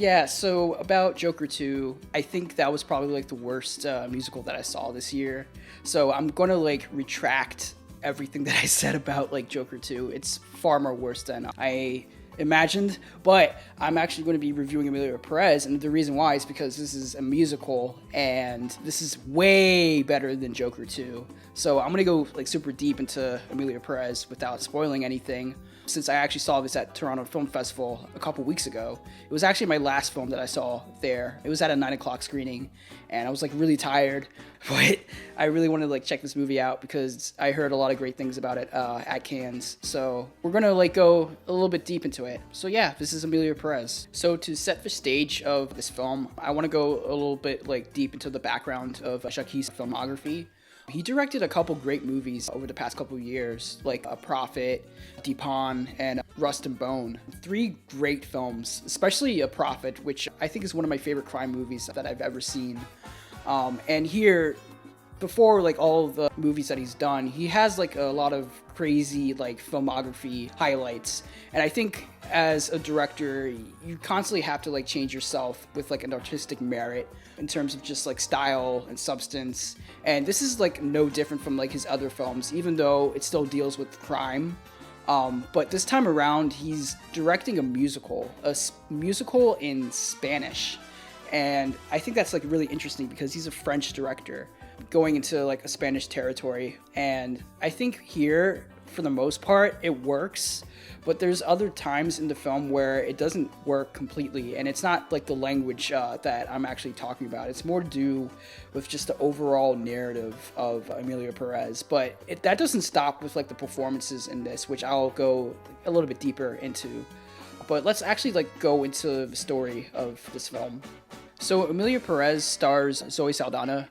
Yeah, so about Joker 2, I think that was probably like the worst musical that I saw this year. So I'm going to like retract everything that I said about like Joker 2. It's far more worse than I imagined, but I'm actually going to be reviewing Emilia Pérez, and the reason why is because this is a musical and this is way better than Joker 2. So I'm going to go like super deep into Emilia Pérez without spoiling anything. Since I actually saw this at Toronto Film Festival a couple weeks ago, it was actually my last film that I saw there. It was at a 9 o'clock screening, and I was like really tired, but I really wanted to like check this movie out because I heard a lot of great things about it at Cannes. So we're gonna like go a little bit deep into it. So yeah, this is Emilia Pérez. So to set the stage of this film, I want to go a little bit like deep into the background of Shaki's filmography. He directed a couple great movies over the past couple of years, like A Prophet, Deepon, and Rust and Bone. 3 great films, especially A Prophet, which I think is one of my favorite crime movies that I've ever seen. And here, before like all the movies that he's done, he has like a lot of crazy like filmography highlights. And I think as a director, you constantly have to like change yourself with like an artistic merit in terms of just like style and substance. And this is like no different from like his other films, even though it still deals with crime. But this time around, he's directing a musical in Spanish. And I think that's like really interesting because he's a French director going into like a Spanish territory. And I think here, for the most part, it works. But there's other times in the film where it doesn't work completely. And it's not like the language that I'm actually talking about. It's more to do with just the overall narrative of Emilia Pérez. But that doesn't stop with like the performances in this, which I'll go a little bit deeper into. But let's actually like go into the story of this film. So Emilia Pérez stars Zoe Saldana,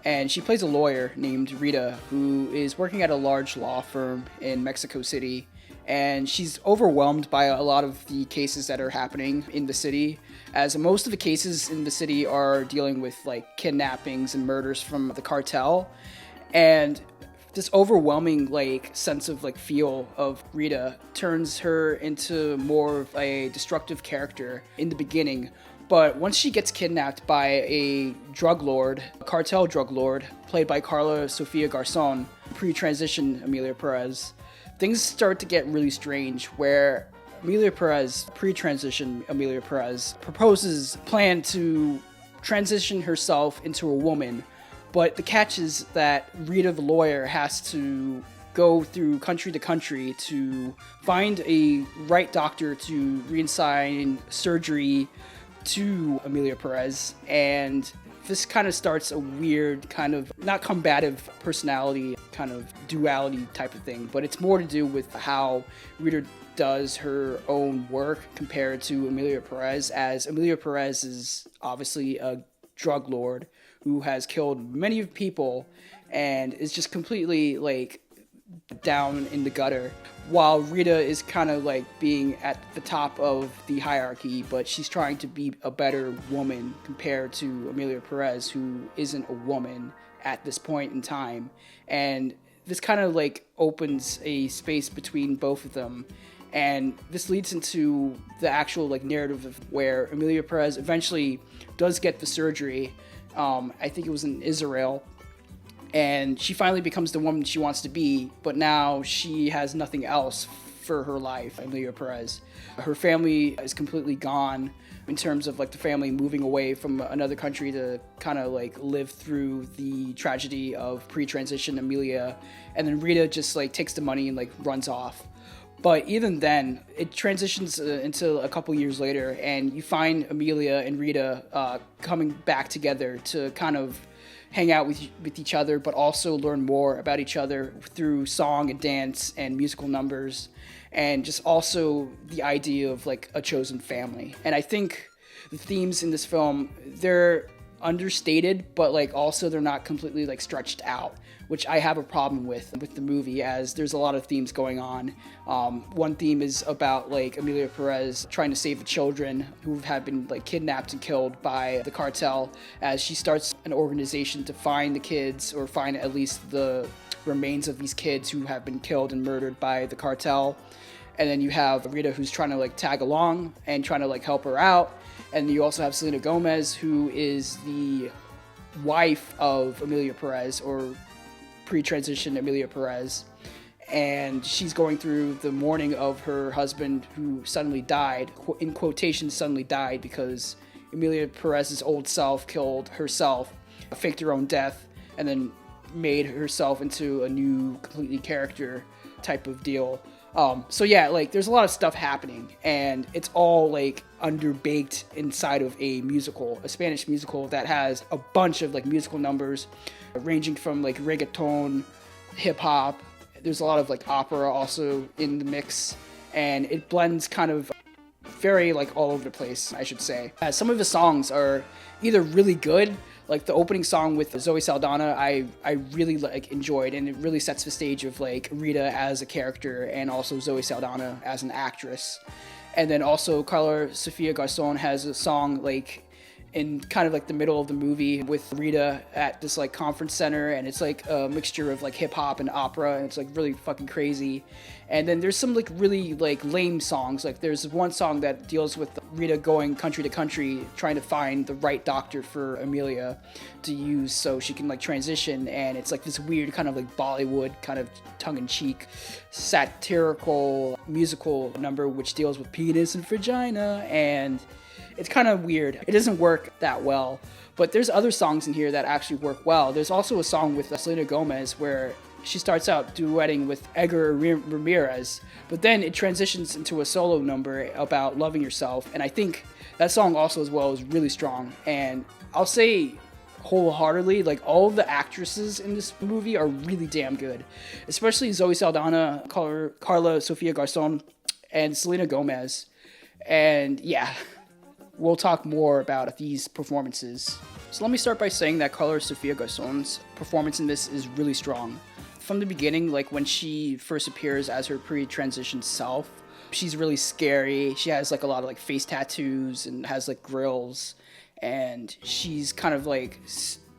and she plays a lawyer named Rita who is working at a large law firm in Mexico City. And she's overwhelmed by a lot of the cases that are happening in the city, as most of the cases in the city are dealing with like kidnappings and murders from the cartel. And this overwhelming like sense of like feel of Rita turns her into more of a destructive character in the beginning. But once she gets kidnapped by a cartel drug lord, played by Carla Sofia Garzón, pre-transition Emilia Pérez, things start to get really strange, where pre-transition Emilia Pérez proposes a plan to transition herself into a woman. But the catch is that Rita the lawyer has to go through country to country to find a right doctor to reassign surgery to Emilia Pérez, and this kind of starts a weird kind of not combative personality kind of duality type of thing, but it's more to do with how Rita does her own work compared to Emilia Pérez, as Emilia Pérez is obviously a drug lord who has killed many people and is just completely like down in the gutter, while Rita is kind of like being at the top of the hierarchy, but she's trying to be a better woman compared to Emilia Pérez, who isn't a woman at this point in time. And this kind of like opens a space between both of them, and this leads into the actual like narrative of where Emilia Pérez eventually does get the surgery. I think it was in Israel. And she finally becomes the woman she wants to be, but now she has nothing else for her life, Emilia Pérez. Her family is completely gone in terms of like the family moving away from another country to kind of like live through the tragedy of pre-transition Emilia. And then Rita just like takes the money and like runs off. But even then, it transitions into a couple years later, and you find Emilia and Rita coming back together to kind of hang out with each other, but also learn more about each other through song and dance and musical numbers, and just also the idea of like a chosen family. And I think the themes in this film, they're understated, but like also they're not completely like stretched out, which I have a problem with the movie, as there's a lot of themes going on. One theme is about like Emilia Pérez trying to save the children who have been like kidnapped and killed by the cartel, as she starts an organization to find the kids, or find at least the remains of these kids who have been killed and murdered by the cartel. And then you have Rita, who's trying to like tag along and trying to like help her out. And you also have Selena Gomez, who is the wife of Emilia Pérez, or pre-transition Emilia Pérez. And she's going through the mourning of her husband who suddenly died, in quotations, suddenly died, because Emilia Pérez's old self killed herself, faked her own death, and then made herself into a new, completely character type of deal. So yeah, like there's a lot of stuff happening, and it's all like underbaked inside of a musical, a Spanish musical that has a bunch of like musical numbers, ranging from like reggaeton, hip hop. There's a lot of like opera also in the mix, and it blends kind of very like all over the place, I should say. Some of the songs are either really good, like the opening song with Zoe Saldana, I really like enjoyed, and it really sets the stage of like Rita as a character and also Zoe Saldana as an actress. And then also Carla Sofia Garcon has a song like in kind of like the middle of the movie with Rita at this like conference center, and it's like a mixture of like hip hop and opera, and it's like really fucking crazy. And then there's some like really like lame songs. Like there's one song that deals with Rita going country to country trying to find the right doctor for Emilia to use so she can like transition, and it's like this weird kind of like Bollywood kind of tongue-in-cheek satirical musical number which deals with penis and vagina, and it's kind of weird. It doesn't work that well, but there's other songs in here that actually work well. There's also a song with Selena Gomez where she starts out duetting with Edgar Ramirez, but then it transitions into a solo number about loving yourself, and I think that song also as well is really strong. And I'll say wholeheartedly, like all of the actresses in this movie are really damn good, especially Zoe Saldana, Carla Sofia Garcon, and Selena Gomez. And yeah, we'll talk more about these performances. So let me start by saying that Carla Sofia Garcon's performance in this is really strong. From the beginning, like when she first appears as her pre-transition self, she's really scary. She has like a lot of like face tattoos and has like grills, and she's kind of like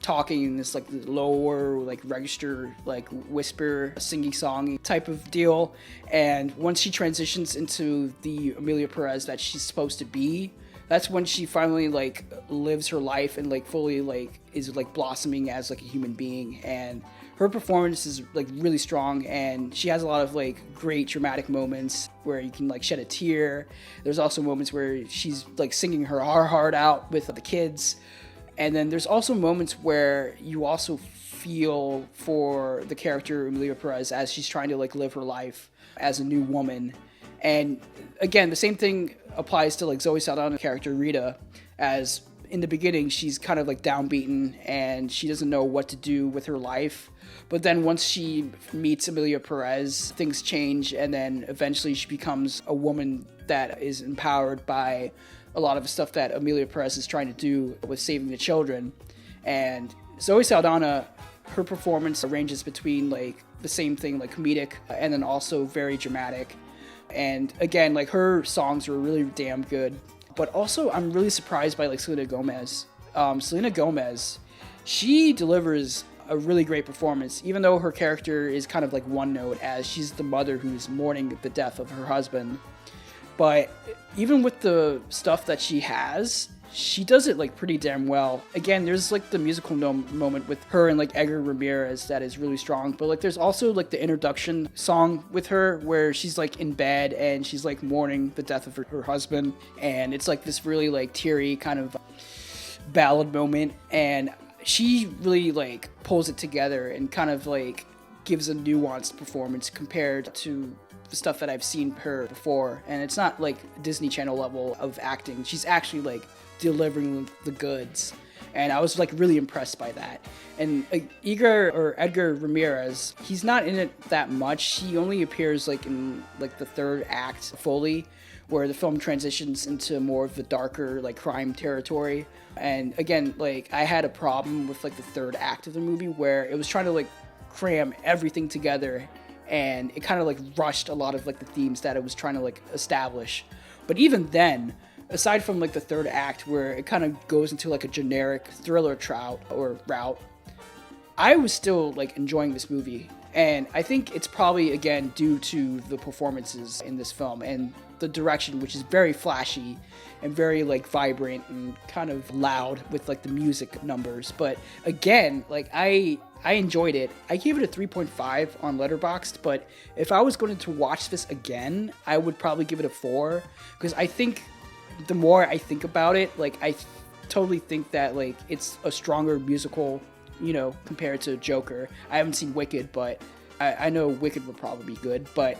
talking in this like lower like register, like whisper singing song type of deal. And once she transitions into the Emilia Pérez that she's supposed to be, that's when she finally like lives her life and like fully like is like blossoming as like a human being. And her performance is like really strong, and she has a lot of like great dramatic moments where you can like shed a tear. There's also moments where she's like singing her heart out with the kids. And then there's also moments where you also feel for the character Emilia Pérez as she's trying to like live her life as a new woman. And again, the same thing applies to like Zoe Saldana's character Rita, as in the beginning she's kind of like downbeaten and she doesn't know what to do with her life. But then once she meets Emilia Pérez, things change, and then eventually she becomes a woman that is empowered by a lot of the stuff that Emilia Pérez is trying to do with saving the children. And Zoe Saldana, her performance ranges between like the same thing, like comedic, and then also very dramatic. And again, like her songs are really damn good. But also I'm really surprised by like Selena Gomez. Selena Gomez, she delivers a really great performance, even though her character is kind of like one note, as she's the mother who's mourning the death of her husband. But even with the stuff that she has, she does it like pretty damn well. Again, there's like the musical moment with her and like Edgar Ramirez that is really strong, but like there's also like the introduction song with her where she's like in bed and she's like mourning the death of her husband, and it's like this really like teary kind of ballad moment, and she really like pulls it together and kind of like gives a nuanced performance compared to the stuff that I've seen her before. And it's not like Disney Channel level of acting. She's actually like delivering the goods, and I was like really impressed by that. And Edgar Ramirez, he's not in it that much. He only appears like in like the third act fully, where the film transitions into more of the darker like crime territory. And again, like I had a problem with like the third act of the movie where it was trying to like cram everything together, and it kind of like rushed a lot of like the themes that it was trying to like establish. But even then, aside from like the third act where it kind of goes into like a generic thriller route, I was still like enjoying this movie. And I think it's probably again due to the performances in this film and the direction, which is very flashy and very like vibrant and kind of loud with like the music numbers. But again, like I enjoyed it. I gave it a 3.5 on Letterboxd, but if I was going to watch this again, I would probably give it a 4, because I think the more I think about it, like I totally think that like it's a stronger musical, compared to Joker. I haven't seen Wicked, but I know Wicked would probably be good. But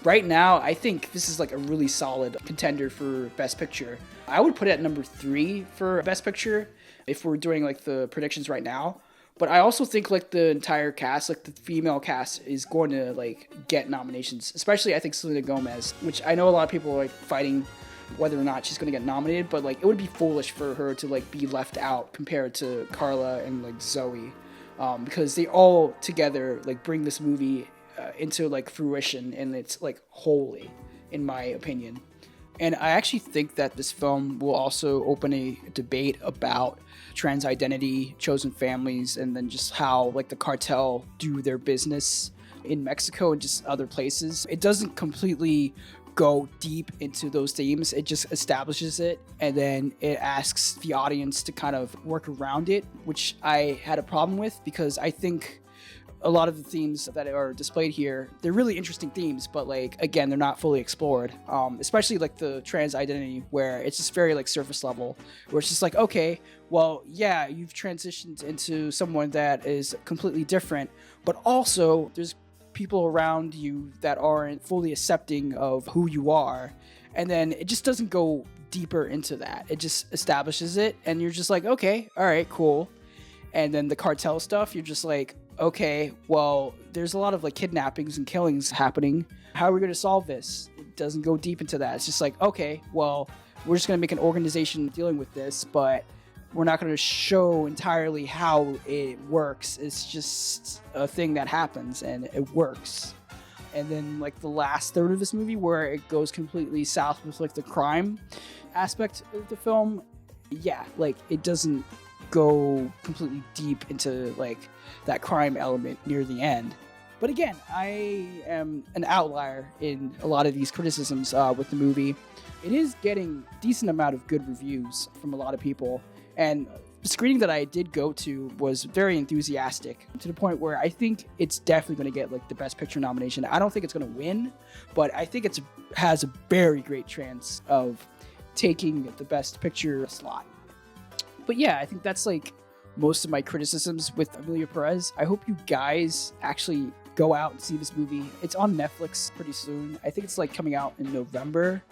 right now, I think this is like a really solid contender for Best Picture. I would put it at number 3 for Best Picture if we're doing like the predictions right now. But I also think like the entire cast, like the female cast, is going to like get nominations. Especially I think Selena Gomez, which I know a lot of people are like fighting whether or not she's going to get nominated, but like it would be foolish for her to like be left out compared to Carla and like Zoe, because they all together like bring this movie into like fruition, and it's like wholly, in my opinion. And I actually think that this film will also open a debate about trans identity, chosen families, and then just how like the cartel do their business in Mexico and just other places. It doesn't completely go deep into those themes. It just establishes it, and then it asks the audience to kind of work around it, which I had a problem with, because I think a lot of the themes that are displayed here, they're really interesting themes, but like, again, they're not fully explored. Especially like the trans identity, where it's just very like surface level, where it's just like, okay, well, yeah, you've transitioned into someone that is completely different, but also there's people around you that aren't fully accepting of who you are. And then it just doesn't go deeper into that. It just establishes it, and you're just like, okay, all right, cool. And then the cartel stuff, you're just like, okay, well, there's a lot of like kidnappings and killings happening. How are we going to solve this? It doesn't go deep into that. It's just like, okay, well, we're just going to make an organization dealing with this, but we're not going to show entirely how it works. It's just a thing that happens and it works. And then like the last third of this movie, where it goes completely south with like the crime aspect of the film, yeah, like it doesn't go completely deep into like that crime element near the end. But again, I am an outlier in a lot of these criticisms with the movie. It is getting a decent amount of good reviews from a lot of people, and the screening that I did go to was very enthusiastic, to the point where I think it's definitely going to get like the Best Picture nomination. I don't think it's going to win, but I think it has a very great chance of taking the Best Picture slot. But yeah, I think that's like most of my criticisms with Emilia Pérez. I hope you guys actually go out and see this movie. It's on Netflix pretty soon. I think it's like coming out in November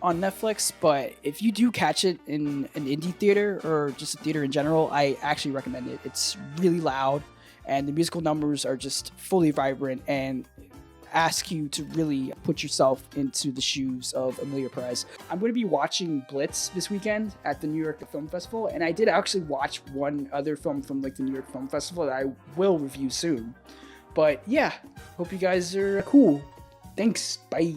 on Netflix, but if you do catch it in an indie theater or just a theater in general, I actually recommend it. It's really loud, and the musical numbers are just fully vibrant and ask you to really put yourself into the shoes of Emilia Pérez. I'm going to be watching Blitz this weekend at the New York Film Festival, and I did actually watch one other film from like the New York Film Festival that I will review soon. But yeah, hope you guys are cool. Thanks. Bye.